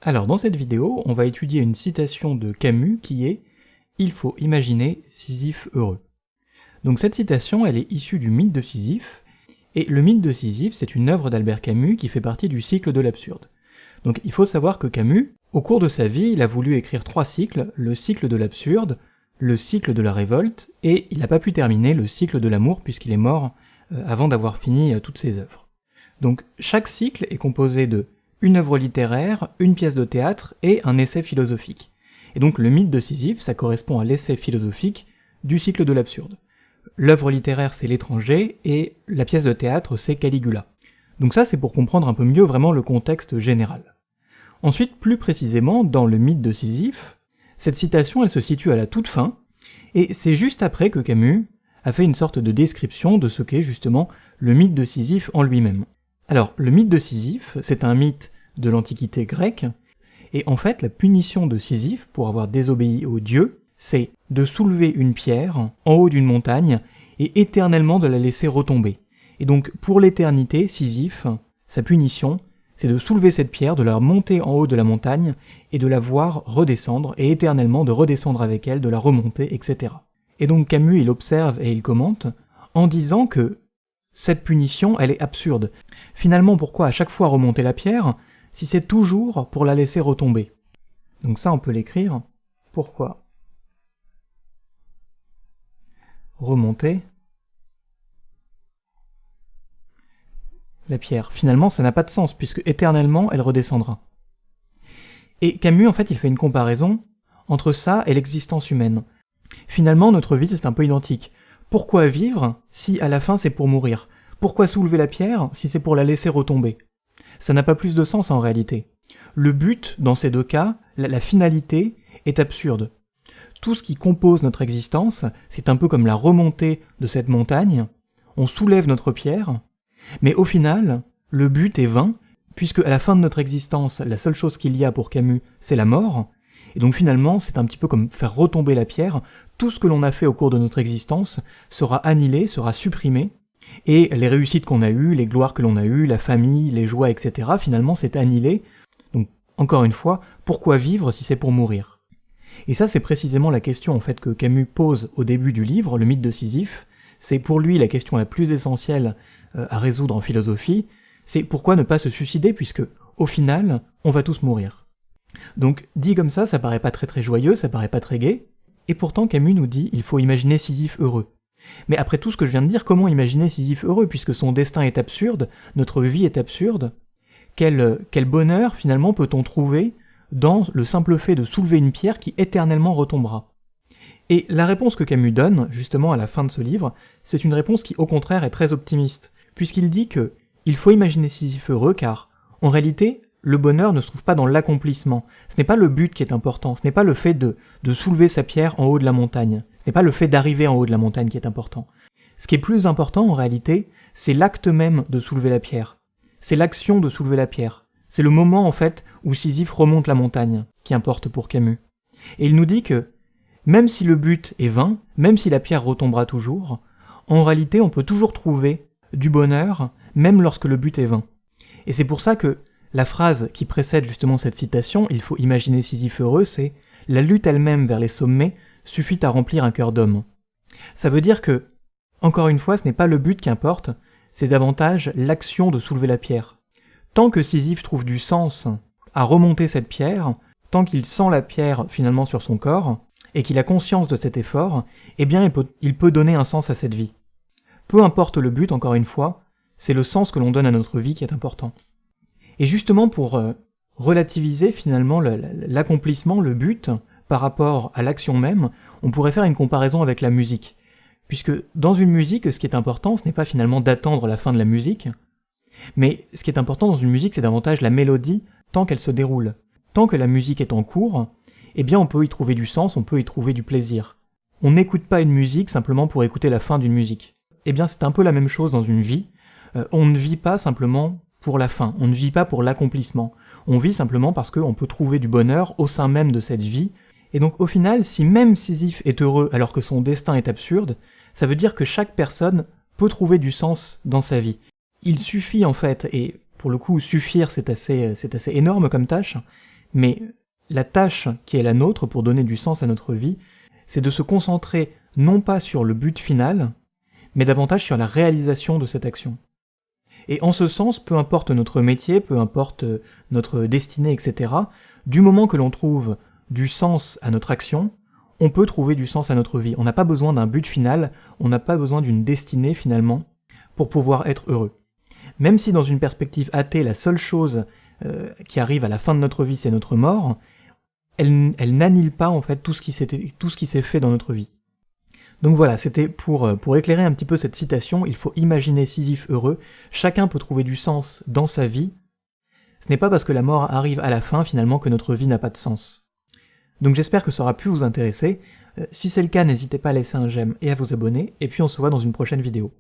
Alors dans cette vidéo, on va étudier une citation de Camus qui est « Il faut imaginer Sisyphe heureux ». Donc cette citation, elle est issue du mythe de Sisyphe, et le mythe de Sisyphe, c'est une œuvre d'Albert Camus qui fait partie du cycle de l'absurde. Donc il faut savoir que Camus, au cours de sa vie, il a voulu écrire 3 cycles, le cycle de l'absurde, le cycle de la révolte, et il n'a pas pu terminer le cycle de l'amour puisqu'il est mort avant d'avoir fini toutes ses œuvres. Donc chaque cycle est composé de une œuvre littéraire, une pièce de théâtre et un essai philosophique. Et donc le mythe de Sisyphe, ça correspond à l'essai philosophique du cycle de l'absurde. L'œuvre littéraire, c'est L'étranger, et la pièce de théâtre, c'est Caligula. Donc ça, c'est pour comprendre un peu mieux vraiment le contexte général. Ensuite, plus précisément, dans le mythe de Sisyphe, cette citation, elle se situe à la toute fin, et c'est juste après que Camus a fait une sorte de description de ce qu'est justement le mythe de Sisyphe en lui-même. Alors, le mythe de Sisyphe, c'est un mythe de l'Antiquité grecque, et en fait, la punition de Sisyphe pour avoir désobéi aux dieux, c'est de soulever une pierre en haut d'une montagne et éternellement de la laisser retomber. Et donc, pour l'éternité, Sisyphe, sa punition, c'est de soulever cette pierre, de la monter en haut de la montagne et de la voir redescendre, et éternellement de redescendre avec elle, de la remonter, etc. Et donc Camus, il observe et il commente en disant que cette punition, elle est absurde. Finalement, pourquoi à chaque fois remonter la pierre, si c'est toujours pour la laisser retomber? Donc ça, on peut l'écrire. Pourquoi remonter la pierre? Finalement, ça n'a pas de sens, puisque éternellement, elle redescendra. Et Camus, en fait, il fait une comparaison entre ça et l'existence humaine. Finalement, notre vie, c'est un peu identique. Pourquoi vivre si à la fin c'est pour mourir? Pourquoi soulever la pierre si c'est pour la laisser retomber? Ça n'a pas plus de sens en réalité. Le but, dans ces deux cas, la finalité, est absurde. Tout ce qui compose notre existence, c'est un peu comme la remontée de cette montagne. On soulève notre pierre, mais au final, le but est vain, puisque à la fin de notre existence, la seule chose qu'il y a pour Camus, c'est la mort, et donc finalement, c'est un petit peu comme faire retomber la pierre. Tout ce que l'on a fait au cours de notre existence sera annihilé, sera supprimé, et les réussites qu'on a eues, les gloires que l'on a eues, la famille, les joies, etc., finalement c'est annihilé. Donc, encore une fois, pourquoi vivre si c'est pour mourir? Et ça, c'est précisément la question en fait que Camus pose au début du livre, le mythe de Sisyphe. C'est pour lui la question la plus essentielle à résoudre en philosophie, c'est pourquoi ne pas se suicider puisque, au final, on va tous mourir. Donc, dit comme ça paraît pas très joyeux, ça paraît pas très gai, et pourtant Camus nous dit il faut imaginer Sisyphe heureux. Mais après tout ce que je viens de dire, comment imaginer Sisyphe heureux puisque son destin est absurde, notre vie est absurde? Quel bonheur finalement peut-on trouver dans le simple fait de soulever une pierre qui éternellement retombera? Et la réponse que Camus donne, justement à la fin de ce livre, c'est une réponse qui au contraire est très optimiste, puisqu'il dit que il faut imaginer Sisyphe heureux car, en réalité, le bonheur ne se trouve pas dans l'accomplissement. Ce n'est pas le but qui est important, ce n'est pas le fait de soulever sa pierre en haut de la montagne, ce n'est pas le fait d'arriver en haut de la montagne qui est important. Ce qui est plus important en réalité, c'est l'acte même de soulever la pierre. C'est l'action de soulever la pierre. C'est le moment en fait où Sisyphe remonte la montagne qui importe pour Camus. Et il nous dit que, même si le but est vain, même si la pierre retombera toujours, en réalité on peut toujours trouver du bonheur, même lorsque le but est vain. Et c'est pour ça que la phrase qui précède justement cette citation, il faut imaginer Sisyphe heureux, c'est « La lutte elle-même vers les sommets suffit à remplir un cœur d'homme ». Ça veut dire que, encore une fois, ce n'est pas le but qui importe, c'est davantage l'action de soulever la pierre. Tant que Sisyphe trouve du sens à remonter cette pierre, tant qu'il sent la pierre finalement sur son corps, et qu'il a conscience de cet effort, eh bien il peut donner un sens à cette vie. Peu importe le but, encore une fois, c'est le sens que l'on donne à notre vie qui est important. Et justement pour relativiser finalement l'accomplissement, le but, par rapport à l'action même, on pourrait faire une comparaison avec la musique. Puisque dans une musique, ce qui est important, ce n'est pas finalement d'attendre la fin de la musique, mais ce qui est important dans une musique, c'est davantage la mélodie tant qu'elle se déroule. Tant que la musique est en cours, eh bien on peut y trouver du sens, on peut y trouver du plaisir. On n'écoute pas une musique simplement pour écouter la fin d'une musique. Eh bien c'est un peu la même chose dans une vie. On ne vit pas simplement pour la fin, on ne vit pas pour l'accomplissement. On vit simplement parce qu'on peut trouver du bonheur au sein même de cette vie. Et donc au final, si même Sisyphe est heureux alors que son destin est absurde, ça veut dire que chaque personne peut trouver du sens dans sa vie. Il suffit en fait, et pour le coup suffire c'est assez énorme comme tâche, Mais la tâche qui est la nôtre pour donner du sens à notre vie, c'est de se concentrer non pas sur le but final, mais davantage sur la réalisation de cette action. Et en ce sens, peu importe notre métier, peu importe notre destinée, etc., du moment que l'on trouve du sens à notre action, on peut trouver du sens à notre vie. On n'a pas besoin d'un but final, on n'a pas besoin d'une destinée finalement, pour pouvoir être heureux. Même si dans une perspective athée, la seule chose qui arrive à la fin de notre vie, c'est notre mort, elle n'annule pas en fait tout ce qui s'est fait dans notre vie. Donc voilà, c'était pour éclairer un petit peu cette citation, il faut imaginer Sisyphe heureux, chacun peut trouver du sens dans sa vie, ce n'est pas parce que la mort arrive à la fin finalement que notre vie n'a pas de sens. Donc j'espère que ça aura pu vous intéresser, si c'est le cas n'hésitez pas à laisser un j'aime et à vous abonner, et puis on se voit dans une prochaine vidéo.